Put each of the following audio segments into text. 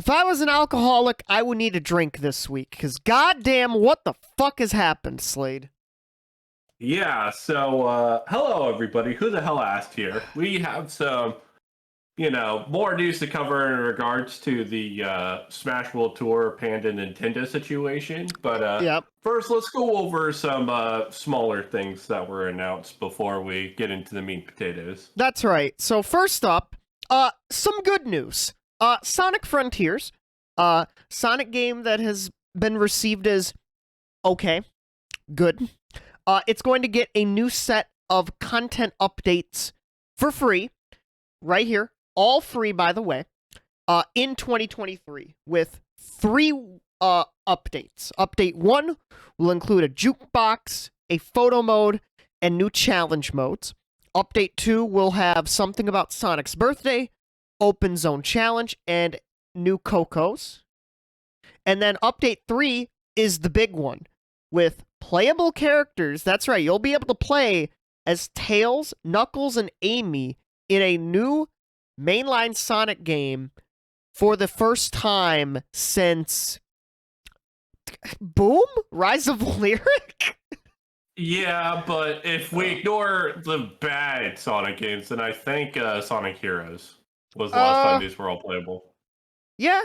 If I was an alcoholic, I would need a drink this week, because goddamn, what the fuck has happened, Slade? Yeah, so hello everybody. Who the hell asked here? We have some, more news to cover in regards to the Smash World Tour Panda Nintendo situation. But Yep. first, let's go over some smaller things that were announced before we get into the meat and potatoes. That's right. So first up, some good news. Sonic Frontiers, Sonic game that has been received as okay, good. It's going to get a new set of content updates for free, right here, all free by the way, in 2023 with 3 updates. Update 1 will include a jukebox, a photo mode, and new challenge modes. Update 2 will have something about Sonic's birthday, open zone challenge, and new Cocos. And then update 3 is the big one with playable characters. That's right, you'll be able to play as Tails, Knuckles, and Amy in a new mainline Sonic game for the first time since Boom? Rise of Lyric? Yeah, but if we ignore the bad Sonic games, then I think Sonic Heroes was the last time these were all playable. Yeah.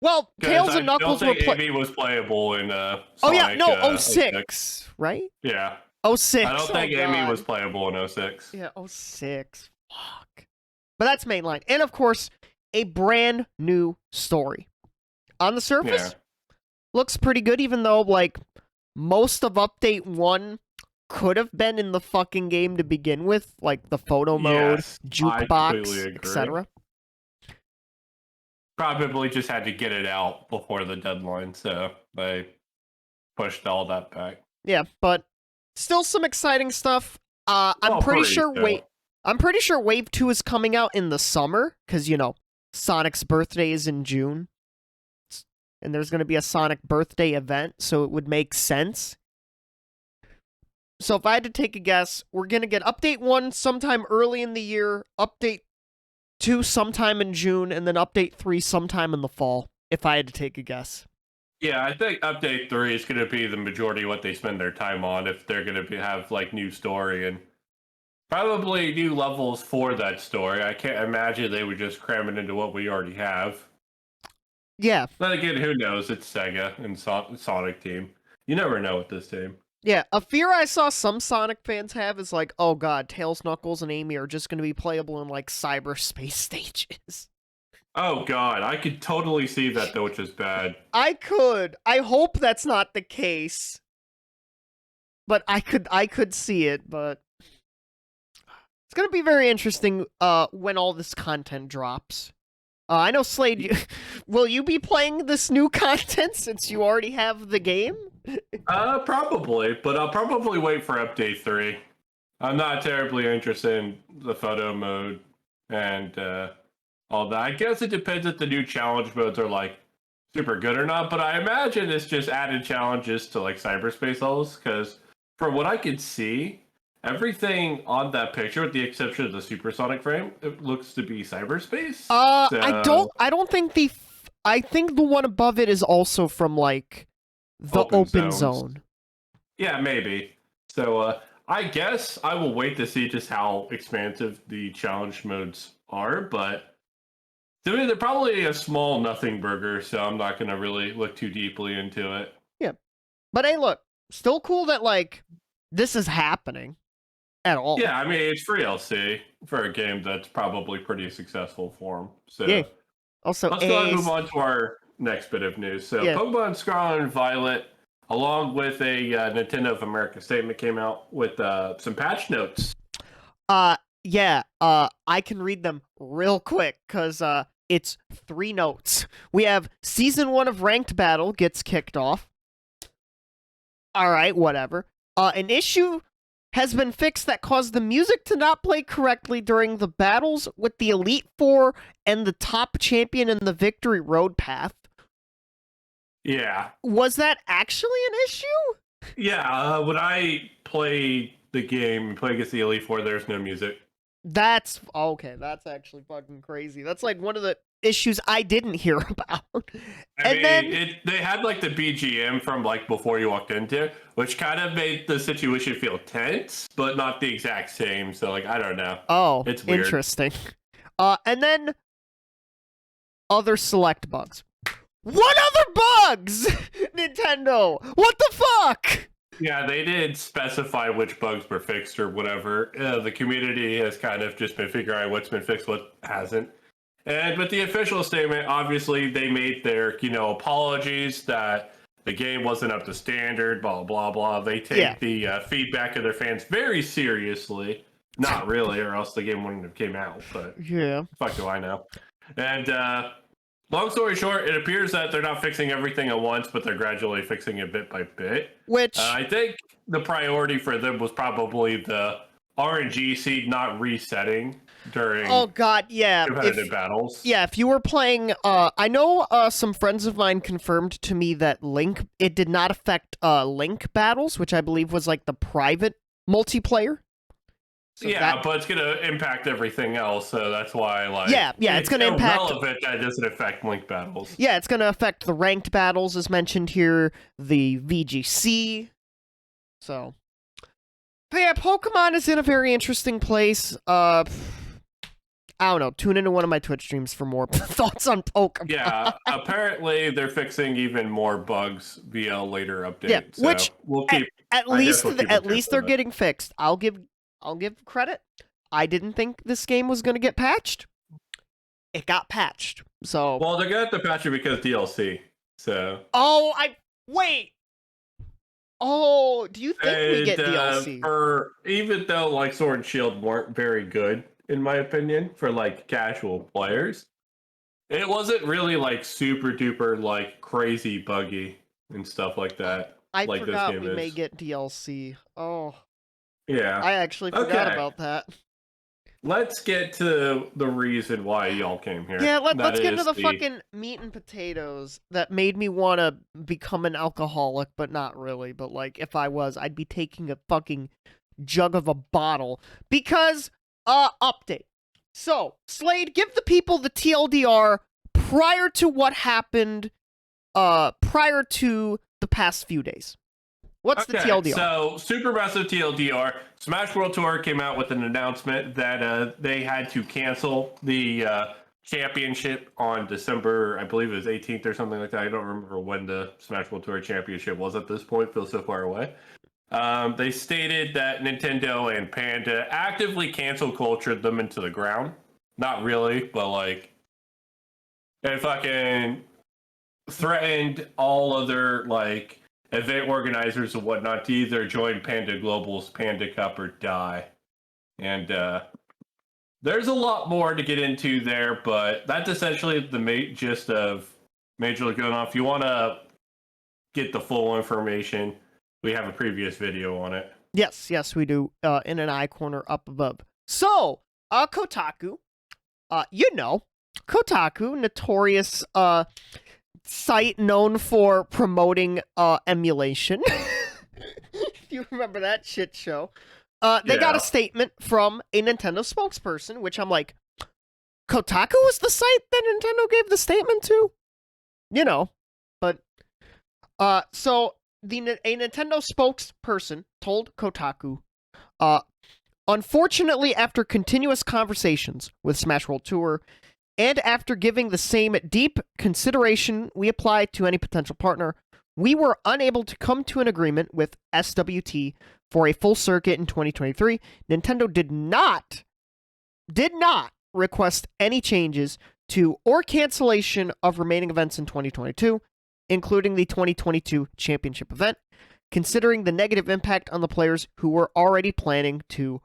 Well, Tails and Knuckles were playable. Amy was playable in Sonic. Oh yeah, no, 06, right? Yeah. 06. I don't think Amy was playable in 06. Yeah, 06. Fuck. But that's mainline. And of course, a brand new story. On the surface, looks pretty good, even though, like, most of Update 1 could have been in the fucking game to begin with, like the photo mode, jukebox, etc. Probably just had to get it out before the deadline, so they pushed all that back. Yeah, but still some exciting stuff. I'm pretty sure Wave 2 is coming out in the summer, because, Sonic's birthday is in June. And there's going to be a Sonic birthday event, so it would make sense. So if I had to take a guess, we're going to get Update 1 sometime early in the year, Update 2 sometime in June, and then Update 3 sometime in the fall, if I had to take a guess. Yeah, I think Update 3 is going to be the majority of what they spend their time on if they're going to have, like, new story and probably new levels for that story. I can't imagine they would just cram it into what we already have. Yeah. But again, who knows? It's Sega and Sonic Team. You never know with this team. Yeah, a fear I saw some Sonic fans have is like, oh god, Tails, Knuckles, and Amy are just going to be playable in, like, cyberspace stages. Oh god, I could totally see that, though, which is bad. I could. I hope that's not the case. But I could see it, but it's going to be very interesting when all this content drops. I know, Slade, will you be playing this new content since you already have the game? Probably, but I'll probably wait for Update 3. I'm not terribly interested in the photo mode and all that. I guess it depends if the new challenge modes are, like, super good or not, but I imagine it's just added challenges to, like, cyberspace levels, because from what I can see, everything on that picture, with the exception of the supersonic frame, it looks to be cyberspace. I don't think I think the one above it is also from, like, the open zone. Yeah, maybe. So I guess I will wait to see just how expansive the challenge modes are, but to me, they're probably a small nothing burger, so I'm not going to really look too deeply into it. Yeah. But hey, look, still cool that, like, this is happening. At all. Yeah, I mean, it's free LC for a game that's probably pretty successful for them. So yeah. Also, let's go ahead and move on to our next bit of news. So Pokemon Scarlet and Violet, along with a Nintendo of America statement, came out with some patch notes. Yeah, I can read them real quick, because it's 3 notes. We have Season 1 of Ranked Battle gets kicked off. Alright, whatever. An issue has been fixed that caused the music to not play correctly during the battles with the Elite Four and the top champion in the Victory Road path. Yeah. Was that actually an issue? Yeah, when I play the game, play against the Elite Four, there's no music. That's okay. That's actually fucking crazy. That's like one of the issues I didn't hear about. I mean, they had like the BGM from like before you walked into, which kind of made the situation feel tense, but not the exact same. So like, I don't know. Oh, It's weird. interesting. And then other select bugs. What other bugs? Nintendo, what the fuck? Yeah, they did specify which bugs were fixed or whatever. The community has kind of just been figuring out what's been fixed, what hasn't. And with the official statement, obviously they made their, apologies that the game wasn't up to standard, blah, blah, blah. They take the feedback of their fans very seriously. Not really, or else the game wouldn't have came out, but yeah. Fuck do I know. And long story short, it appears that they're not fixing everything at once, but they're gradually fixing it bit by bit. Which I think the priority for them was probably the RNG seed not resetting during competitive battles. Yeah, if you were playing, I know some friends of mine confirmed to me that it did not affect Link battles, which I believe was like the private multiplayer. So but it's going to impact everything else, so that's why, it's going to impact. It's irrelevant that it doesn't affect Link battles. Yeah, it's going to affect the ranked battles, as mentioned here, the VGC. So, but yeah, Pokemon is in a very interesting place. I don't know. Tune into one of my Twitch streams for more thoughts on Pokemon. Yeah, apparently they're fixing even more bugs via later updates. Yeah, so which we'll keep. At least they're getting fixed. I'll give credit. I didn't think this game was going to get patched. It got patched. So well, they're going to have to patch it because DLC. So wait. Oh, do you think we get DLC? Even though like Sword and Shield weren't very good, in my opinion, for like casual players, it wasn't really like super duper like crazy buggy and stuff like that. I like forgot this game we may get DLC. Oh. Yeah. I actually forgot about that. Let's get to the reason why y'all came here. Yeah, let's get into the fucking meat and potatoes that made me want to become an alcoholic, but not really. But, like, if I was, I'd be taking a fucking jug of a bottle. Because, update. So, Slade, give the people the TLDR prior to what happened, prior to the past few days. What's the TLDR? So, supermassive TLDR. Smash World Tour came out with an announcement that they had to cancel the championship on December, I believe it was 18th or something like that. I don't remember when the Smash World Tour championship was at this point. It feels so far away. They stated that Nintendo and Panda actively cancel cultured them into the ground. Not really, but like, they fucking threatened all other like event organizers and whatnot to either join Panda Global's Panda Cup or die. And there's a lot more to get into there, but that's essentially the gist of Major League going on. If you want to get the full information, we have a previous video on it. Yes, we do, in an eye corner up above. So, Kotaku, Kotaku, notorious site known for promoting emulation. If you remember that shit show. They got a statement from a Nintendo spokesperson, which I'm like, Kotaku was the site that Nintendo gave the statement to? But, so, a Nintendo spokesperson told Kotaku, unfortunately, after continuous conversations with Smash World Tour, and after giving the same deep consideration we apply to any potential partner, we were unable to come to an agreement with SWT for a full circuit in 2023. Nintendo did not request any changes to or cancellation of remaining events in 2022, including the 2022 championship event, considering the negative impact on the players who were already planning to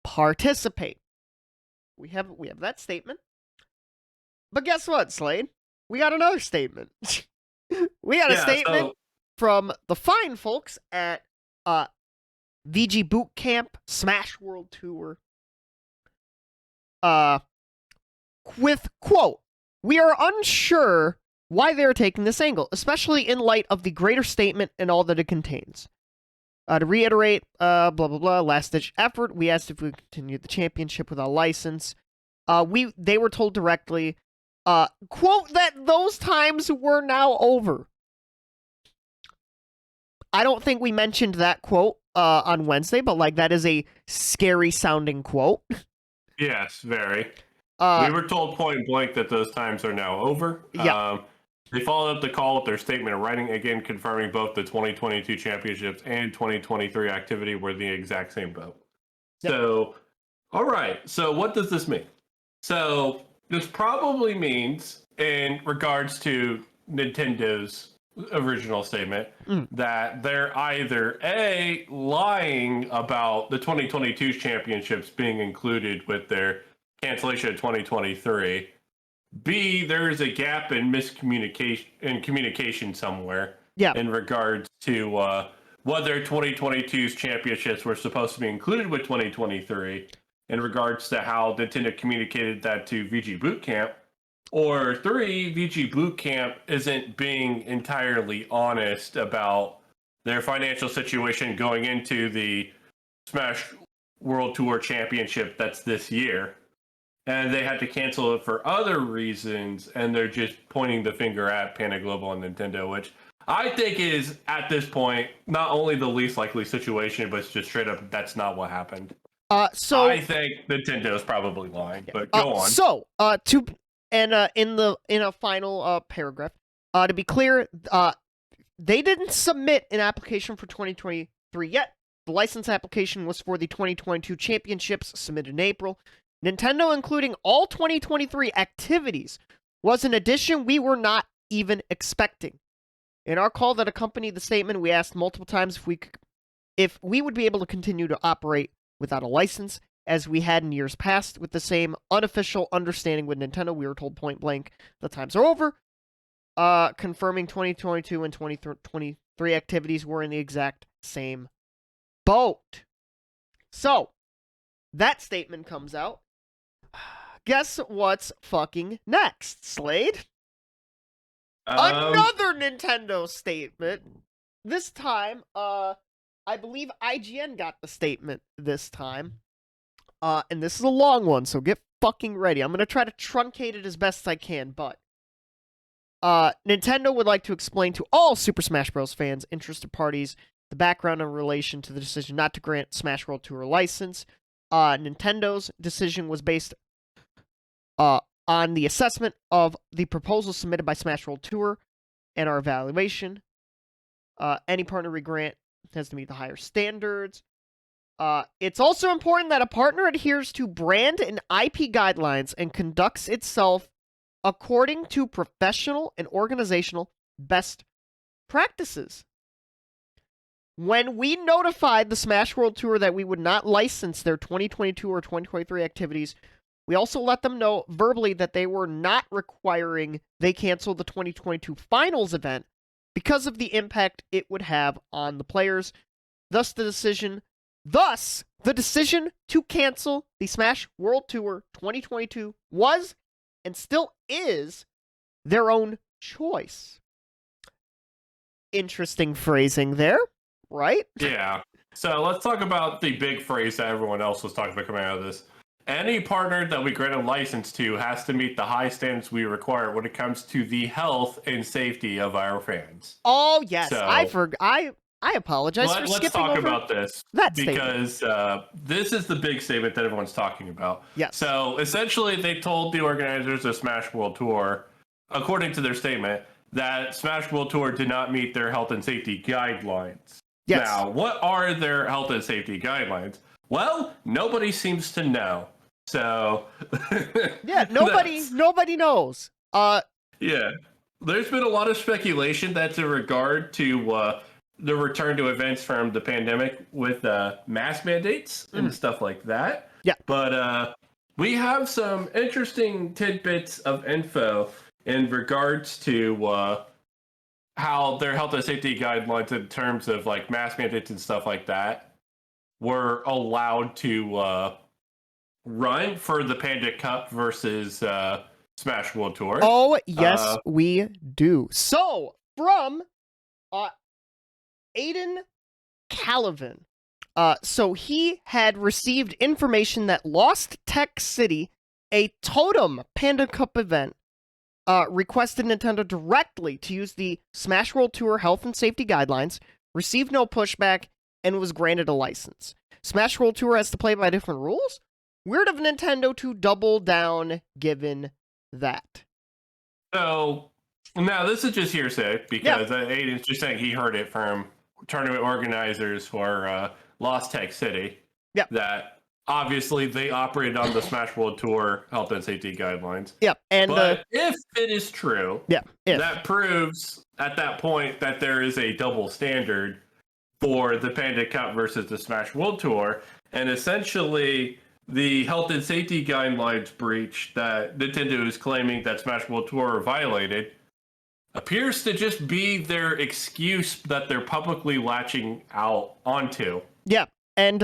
participate. We have that statement. But guess what, Slade? We got another statement. We got a statement from the fine folks at VG Boot Camp Smash World Tour. With, quote, "We are unsure why they are taking this angle, especially in light of the greater statement and all that it contains. To reiterate, blah, blah, blah, last-ditch effort, we asked if we could continue the championship without license. They were told directly, quote that those times were now over. I don't think we mentioned that quote on Wednesday, but like that is a scary sounding quote. Yes, very. We were told point blank that those times are now over. Yeah. They followed up the call with their statement in writing, again confirming both the 2022 championships and 2023 activity were the exact same boat. Yep. So, all right. So what does this mean? So this probably means, in regards to Nintendo's original statement, that they're either A, lying about the 2022 championships being included with their cancellation of 2023. B, there is a gap in communication somewhere in regards to whether 2022's championships were supposed to be included with 2023 in regards to how Nintendo communicated that to VG Bootcamp. Or 3, VG Bootcamp isn't being entirely honest about their financial situation going into the Smash World Tour Championship that's this year. And they had to cancel it for other reasons, and they're just pointing the finger at Panda Global and Nintendo, which I think is, at this point, not only the least likely situation, but it's just straight up, that's not what happened. So I think Nintendo is probably lying, but go on. So, in a final paragraph, to be clear, they didn't submit an application for 2023 yet. The license application was for the 2022 championships submitted in April. Nintendo including all 2023 activities was an addition we were not even expecting. In our call that accompanied the statement, we asked multiple times if we would be able to continue to operate without a license, as we had in years past, with the same unofficial understanding with Nintendo. We were told point blank, the times are over, confirming 2022 and 2023 activities were in the exact same boat. So, that statement comes out. Guess what's fucking next, Slade? Another Nintendo statement. This time, I believe IGN got the statement this time. And this is a long one, so get fucking ready. I'm going to try to truncate it as best I can, but Nintendo would like to explain to all Super Smash Bros. Fans, interested parties, the background in relation to the decision not to grant Smash World Tour a license. Nintendo's decision was based on the assessment of the proposal submitted by Smash World Tour and our evaluation. Any partner we grant has to meet the higher standards. It's also important that a partner adheres to brand and IP guidelines and conducts itself according to professional and organizational best practices. When we notified the Smash World Tour that we would not license their 2022 or 2023 activities, we also let them know verbally that they were not requiring they cancel the 2022 finals event because of the impact it would have on the players. Thus, the decision to cancel the Smash World Tour 2022 was and still is their own choice. Interesting phrasing there, right? Yeah. So let's talk about the big phrase that everyone else was talking about coming out of this. Any partner that we grant a license to has to meet the high standards we require when it comes to the health and safety of our fans. Oh, yes. So, I apologize for skipping over Let's talk about this that because this is the big statement that everyone's talking about. Yes. So essentially, they told the organizers of Smash World Tour, according to their statement, that Smash World Tour did not meet their health and safety guidelines. Yes. Now, what are their health and safety guidelines? Well, nobody seems to know. So yeah, nobody knows. Yeah. There's been a lot of speculation that's in regard to the return to events from the pandemic with mask mandates and stuff like that. Yeah. But we have some interesting tidbits of info in regards to how their health and safety guidelines in terms of like mask mandates and stuff like that were allowed to run for the Panda Cup versus Smash World Tour. Oh, yes, we do. So, from Aiden Calavan. So he had received information that Lost Tech City, a Totem Panda Cup event, requested Nintendo directly to use the Smash World Tour health and safety guidelines, received no pushback, and was granted a license. Smash World Tour has to play by different rules? Weird of Nintendo to double down given that. So, now this is just hearsay, because Aiden's just saying he heard it from tournament organizers for Lost Tech City. Yeah. That obviously they operated on the Smash World Tour health and safety guidelines. Yeah, and but if it is true, if. that proves at that point that there is a double standard for the Panda Cup versus the Smash World Tour, and essentially the health and safety guidelines breach that Nintendo is claiming that Smash World Tour violated appears to just be their excuse that they're publicly latching out onto. Yeah, and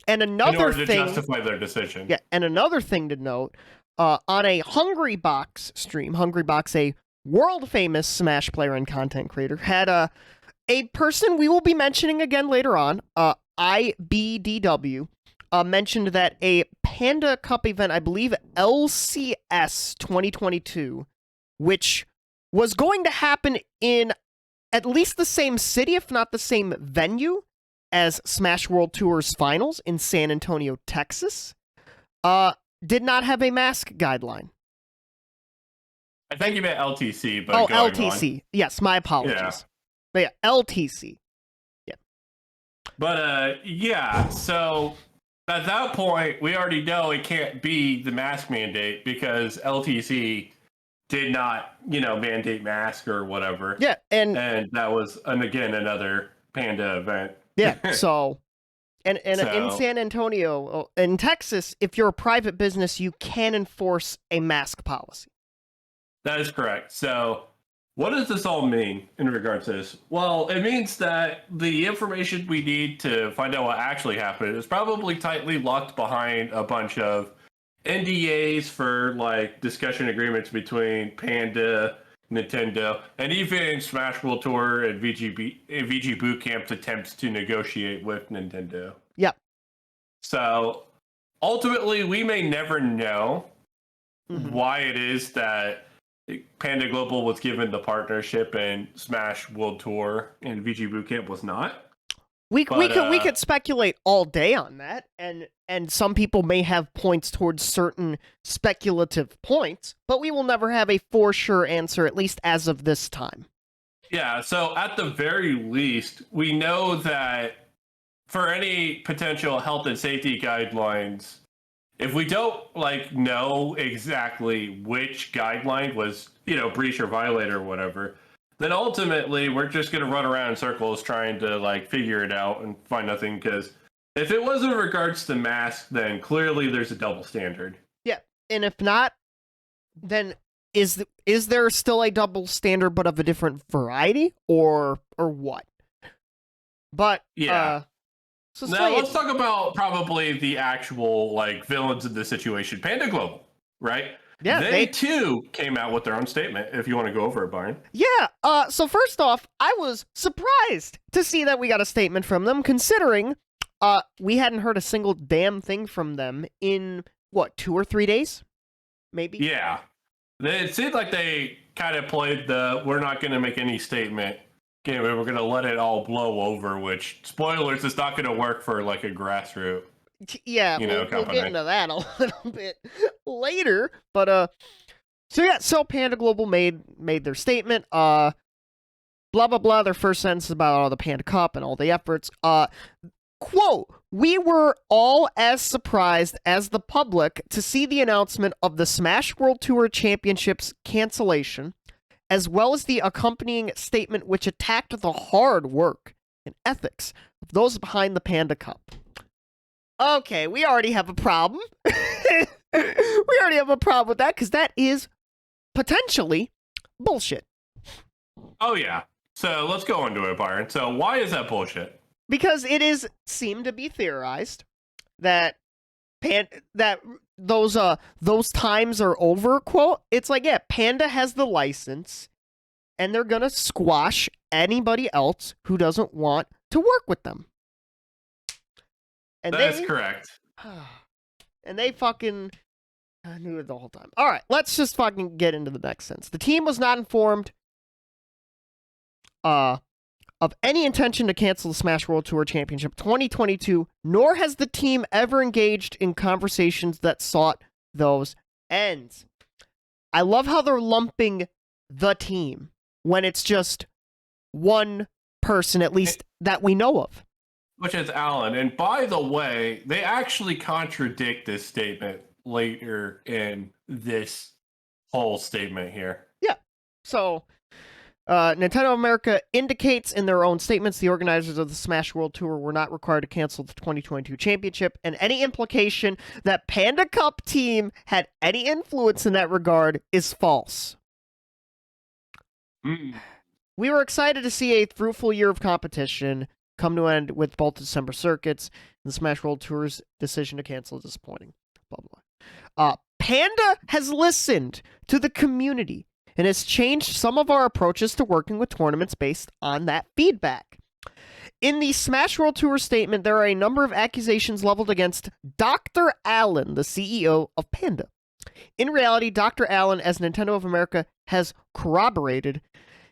another in order to thing, justify their decision. Yeah, and another thing to note, on a Hungrybox stream, Hungrybox, a world-famous Smash player and content creator, had a person we will be mentioning again later on, IBDW, mentioned that a Panda Cup event, I believe LCS 2022, which was going to happen in at least the same city, if not the same venue, as Smash World Tour's finals in San Antonio, Texas, did not have a mask guideline. I think you meant LTC, but LTC. On. Yes, my apologies. Yeah. But yeah, LTC. Yeah. But so at that point, we already know it can't be the mask mandate because LTC did not, mandate mask or whatever. Yeah, and that was, again, another Panda event. Yeah, so, in San Antonio, in Texas, if you're a private business, you can enforce a mask policy. That is correct. So, what does this all mean in regards to this? Well, it means that the information we need to find out what actually happened is probably tightly locked behind a bunch of NDAs for, discussion agreements between Panda, Nintendo, and even Smash World Tour and VG Boot Camp's attempts to negotiate with Nintendo. Yep. So, ultimately, we may never know why it is that Panda Global was given the partnership and Smash World Tour and VG Boot Camp was not. We could speculate all day on that, and some people may have points towards certain speculative points, but we will never have a for sure answer, at least as of this time. Yeah, so at the very least, we know that for any potential health and safety guidelines, if we don't know exactly which guideline was, breach or violate or whatever, then ultimately we're just going to run around in circles trying to figure it out and find nothing, because if it was in regards to masks, then clearly there's a double standard. Yeah, and if not, then is there still a double standard but of a different variety, or what? But yeah. So now let's talk about probably the actual villains in this situation. Panda Global, right? Yeah, they too came out with their own statement, if you want to go over it, Byron. Yeah, so first off, I was surprised to see that we got a statement from them, considering we hadn't heard a single damn thing from them in, 2 or 3 days? Maybe? Yeah. It seemed like they kind of played the, we're not going to make any statement game, we're going to let it all blow over, which, spoilers, is not going to work for, a grassroots. Yeah, we'll get into that a little bit later, but so Panda Global made their statement, blah blah blah, their first sentence about all the Panda Cup and all the efforts, quote, "We were all as surprised as the public to see the announcement of the Smash World Tour Championships cancellation, as well as the accompanying statement which attacked the hard work and ethics of those behind the Panda Cup." Okay, we already have a problem. We already have a problem with that, because that is potentially bullshit. Oh, yeah. So let's go into it, Byron. So why is that bullshit? Because it is seemed to be theorized that those times are over, quote. It's Panda has the license, and they're gonna squash anybody else who doesn't want to work with them. And That's correct. And they fucking I knew it the whole time. All right, let's just fucking get into the next sentence. The team was not informed of any intention to cancel the Smash World Tour Championship 2022, nor has the team ever engaged in conversations that sought those ends. I love how they're lumping the team when it's just one person, at least that we know of. Which is Alan. And by the way, they actually contradict this statement later in this whole statement here. Yeah. So, Nintendo America indicates in their own statements the organizers of the Smash World Tour were not required to cancel the 2022 championship, and any implication that Panda Cup team had any influence in that regard is false. We were excited to see a fruitful year of competition come to an end with both December circuits, and the Smash World Tour's decision to cancel is disappointing. Blah, blah. Panda has listened to the community and has changed some of our approaches to working with tournaments based on that feedback. In the Smash World Tour statement, there are a number of accusations leveled against Dr. Allen, the CEO of Panda. In reality, Dr. Allen, as Nintendo of America has corroborated,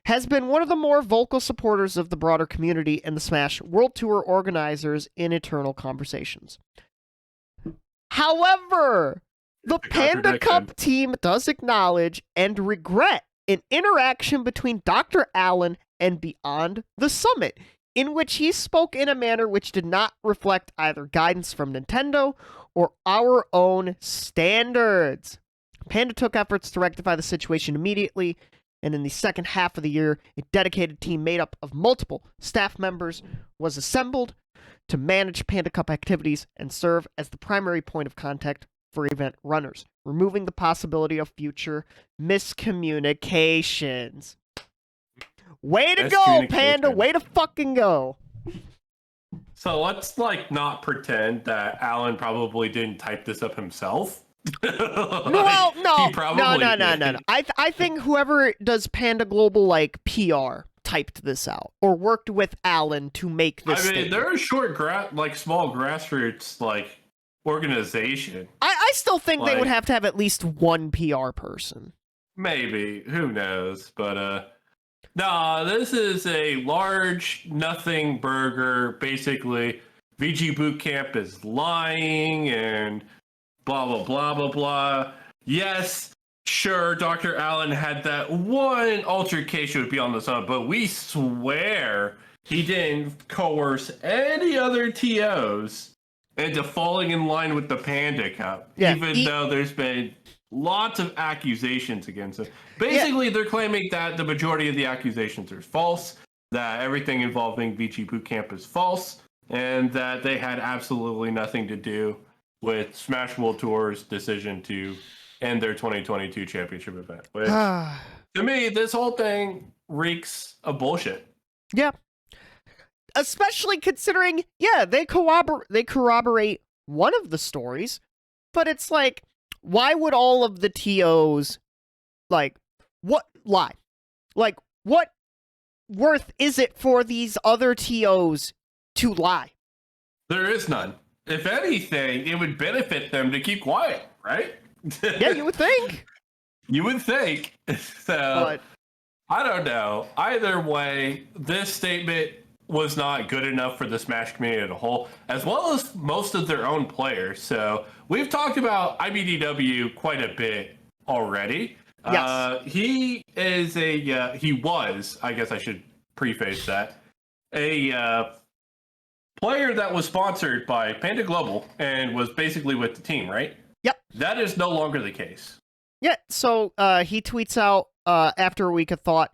has been one of the more vocal supporters of the broader community and the Smash World Tour organizers in eternal conversations. However, the Panda Cup team does acknowledge and regret an interaction between Dr. Allen and Beyond the Summit, in which he spoke in a manner which did not reflect either guidance from Nintendo or our own standards. Panda took efforts to rectify the situation immediately, and in the second half of the year, a dedicated team made up of multiple staff members was assembled to manage Panda Cup activities and serve as the primary point of contact for event runners, removing the possibility of future miscommunications. Way to go, Panda! Way to fucking go! So let's not pretend that Alan probably didn't type this up himself. Well, no. No. I think whoever does Panda Global PR typed this out or worked with Alan to make this. Statement. They're a short small grassroots organization. I still think they would have to have at least one PR person. Maybe, who knows? But this is a large nothing burger. Basically, VG Bootcamp is lying and blah, blah, blah, blah, blah. Yes, sure, Dr. Allen had that one altercation with Beyond the Sun, but we swear he didn't coerce any other TOs into falling in line with the Panda Cup, even though there's been lots of accusations against him. Basically, they're claiming that the majority of the accusations are false, that everything involving VG Bootcamp is false, and that they had absolutely nothing to do with Smash World Tour's decision to end their 2022 championship event. Which, to me, this whole thing reeks of bullshit. Yeah. Especially considering, they corroborate one of the stories, but it's why would all of the TOs, what lie? What worth is it for these other TOs to lie? There is none. If anything, it would benefit them to keep quiet, right? Yeah, you would think. You would think. So, I don't know. Either way, this statement was not good enough for the Smash community as a whole, as well as most of their own players. So, we've talked about IBDW quite a bit already. Yes. He was, I guess I should preface that, a player that was sponsored by Panda Global and was basically with the team, right? Yep. That is no longer the case. Yeah, so he tweets out after a week of thought,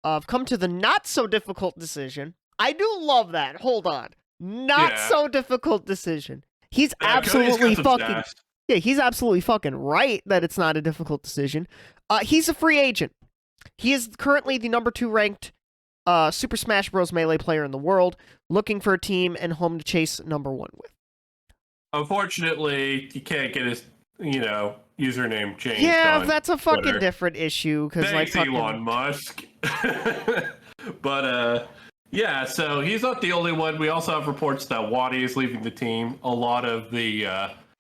I've come to the not so difficult decision. I do love that. Hold on. Not so difficult decision. He's absolutely fucking... Yeah, he's absolutely fucking right that it's not a difficult decision. He's a free agent. He is currently the number 2 ranked Super Smash Bros. Melee player in the world, looking for a team and home to chase number 1 with. Unfortunately, he can't get his, username changed. Yeah, that's a fucking Twitter. Different issue. Thanks, Elon Musk. But, so he's not the only one. We also have reports that Wadi is leaving the team. A lot of the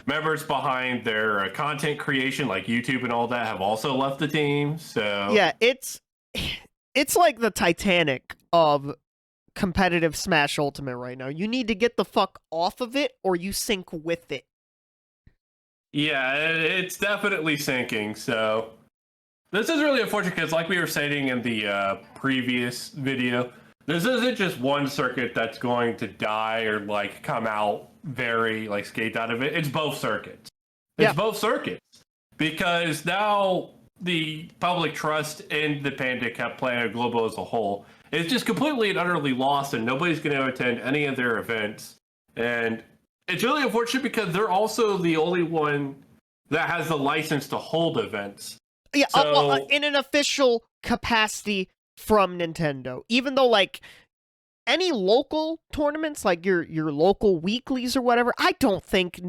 members behind their content creation, like YouTube and all that, have also left the team. So Yeah, it's like the Titanic of competitive Smash Ultimate right now. You need to get the fuck off of it, or you sink with it. yeah, it's definitely sinking. So this is really unfortunate because, like we were saying in the previous video, this isn't just one circuit that's going to die or like come out very like scathed out of it. It's both circuits. It's both circuits because now the public trust in the Panda Cup Planet Global as a whole is just completely and utterly lost, and nobody's going to attend any of their events. And it's really unfortunate because they're also the only one that has the license to hold events. Yeah, So, in an official capacity from Nintendo. Even though, like, any local tournaments, like your local weeklies or whatever, I don't think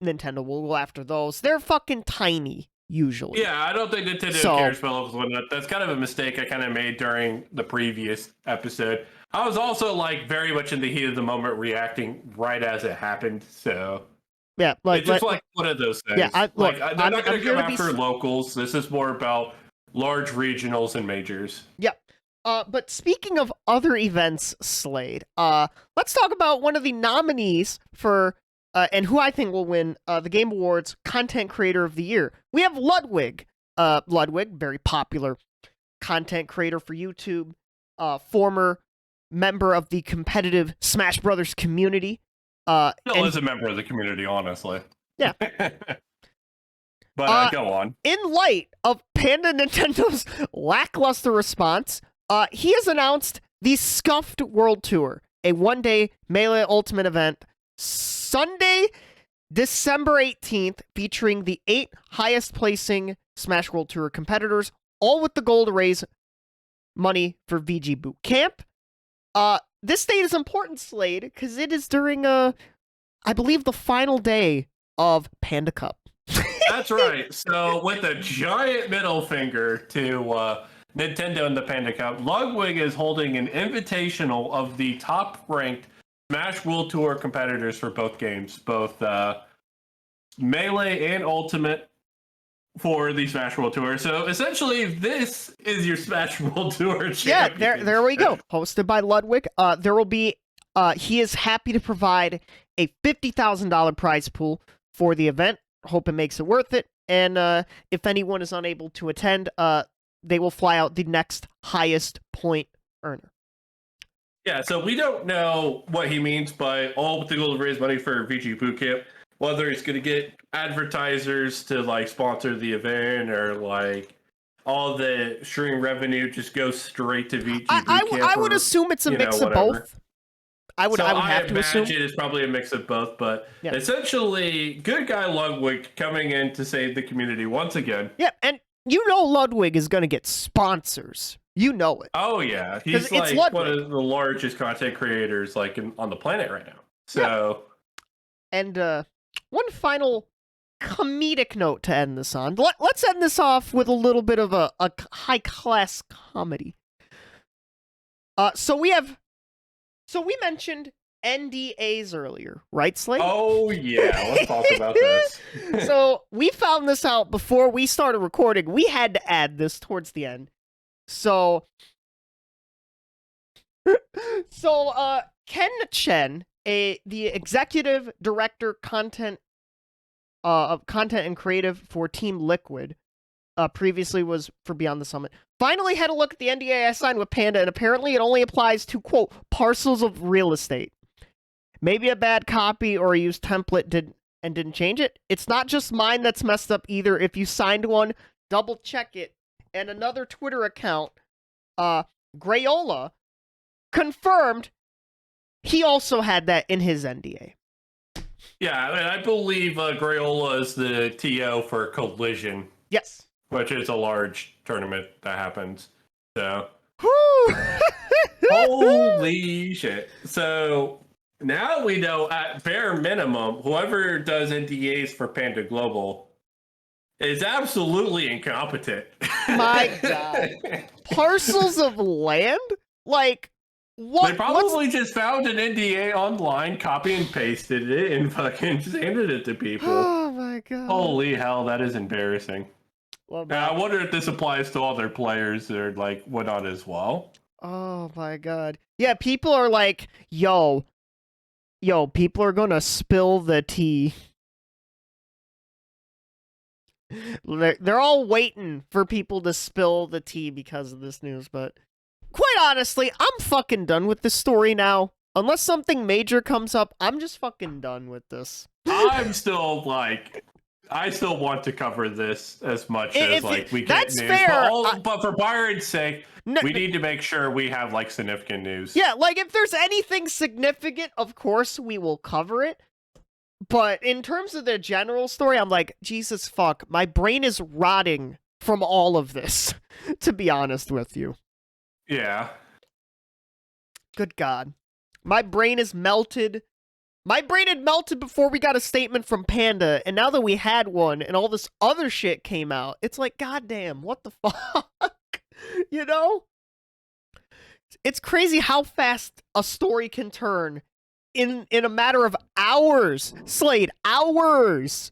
Nintendo will go after those. They're fucking tiny, usually. yeah, I don't think Nintendo cares for levels one. That's kind of a mistake I kind of made during the previous episode. I was also like very much in the heat of the moment, reacting right as it happened. So yeah, it's just like one of those things. Yeah, they're not going to come after locals. This is more about large regionals and majors. Yeah. But speaking of other events, Slade, let's talk about one of the nominees for, and who I think will win the Game Awards Content Creator of the Year. We have Ludwig. Ludwig, very popular content creator for YouTube, former member of the competitive Smash Brothers community. Still is a member of the community, honestly. Yeah. But go on. In light of Panda Nintendo's lackluster response, he has announced the Scuffed World Tour, a one-day Melee Ultimate event, Sunday, December 18th, featuring the 8 highest-placing Smash World Tour competitors, all with the goal to raise money for VG Boot Camp. This date is important, Slade, because it is during, I believe, the final day of Panda Cup. That's right. So, with a giant middle finger to Nintendo and the Panda Cup, Ludwig is holding an invitational of the top-ranked Smash World Tour competitors for both games, both Melee and Ultimate for the Smash World Tour. So essentially, this is your Smash World Tour championship. Yeah, there we go. Hosted by Ludwig. There will be. He is happy to provide a $50,000 prize pool for the event. Hope it makes it worth it. And if anyone is unable to attend, they will fly out the next highest point earner. Yeah, so we don't know what he means by all with the goal to raise money for VG Bootcamp. Whether he's going to get advertisers to like sponsor the event or like all the stream revenue just goes straight to VG Bootcamp. I would assume it's a mix of both. I would have to assume it's probably a mix of both, but essentially, good guy Ludwig coming in to save the community once again. Yeah, and you know Ludwig is going to get sponsors. You know it. Oh yeah, he's like one of the largest content creators like on the planet right now. So, and one final comedic note to end this on. Let's end this off with a little bit of a high class comedy. So we mentioned NDAs earlier, right, Slade? Oh yeah, let's talk about this. So we found this out before we started recording. We had to add this towards the end. So Ken Chen, the executive director of content and creative for Team Liquid, previously was for Beyond the Summit, finally had a look at the NDA I signed with Panda, and apparently it only applies to, quote, parcels of real estate. Maybe a bad copy or a used template didn't change it. It's not just mine that's messed up either. If you signed one, double check it. And another Twitter account, Grayola, confirmed he also had that in his NDA. Yeah, I mean, I believe Grayola is the TO for Collision. Yes. Which is a large tournament that happens. So. Holy shit. So now we know at bare minimum, whoever does NDAs for Panda Global is absolutely incompetent. My God. Parcels of land? Like, What? They probably just found an NDA online, copy and pasted it, and fucking just handed it to people. Oh my god. Holy hell, that is embarrassing. What And I about? wonder if this applies to all their players that are like whatnot as well. Oh my god. Yeah, people are like, yo, people are gonna spill the tea. They're all waiting for people to spill the tea because of this news, but quite honestly, I'm fucking done with this story now. Unless something major comes up, I'm just fucking done with this. I'm still like, I still want to cover this as much as like we get that's news. fair. But for Byron's sake, No, we need to make sure we have like significant news. yeah, like if there's anything significant, of course we will cover it. But in terms of the general story, I'm like, Jesus fuck, my brain is rotting from all of this, to be honest with you. Yeah. Good God. My brain is melted. My brain had melted before we got a statement from Panda, and now that we had one and all this other shit came out, it's like, goddamn, what the fuck? You know? It's crazy how fast a story can turn in a matter of hours. Slade, hours.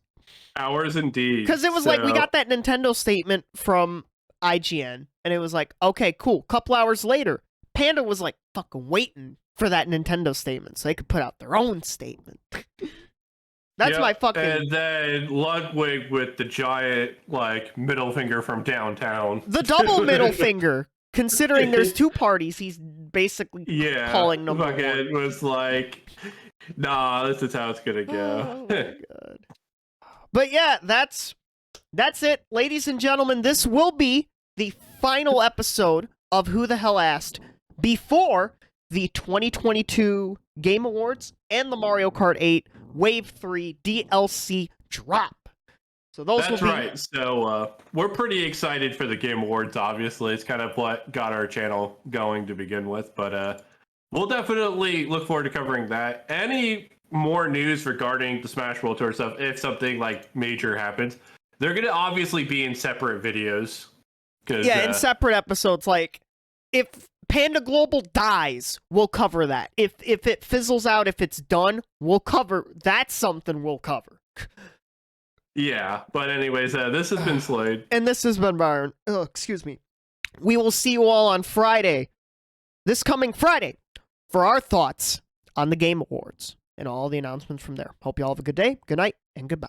Hours indeed. Because it was like, we got that Nintendo statement from IGN, and it was like, okay, cool. Couple hours later, Panda was like fucking waiting for that Nintendo statement so they could put out their own statement. That's my fucking... And then Ludwig with the giant, like, middle finger from downtown. The double middle finger. Considering there's two parties, he's basically calling number one. It was like, nah, this is how it's gonna Oh go. my god. But yeah, that's it. Ladies and gentlemen, this will be the final episode of Who the Hell Asked before the 2022 Game Awards and the Mario Kart 8 Wave 3 DLC drop. So those That's will be... right. So we're pretty excited for the Game Awards, obviously. It's kind of what got our channel going to begin with. But we'll definitely look forward to covering that. Any more news regarding the Smash World Tour stuff, if something like major happens, they're going to obviously be in separate videos. Yeah, in separate episodes. Like, if Panda Global dies, we'll cover that. If it fizzles out, if it's done, we'll cover... That's something we'll cover. Yeah, but anyways, this has been Slade. And this has been Byron. Oh, excuse me. We will see you all on Friday, this coming Friday, for our thoughts on the Game Awards and all the announcements from there. Hope you all have a good day, good night, and goodbye.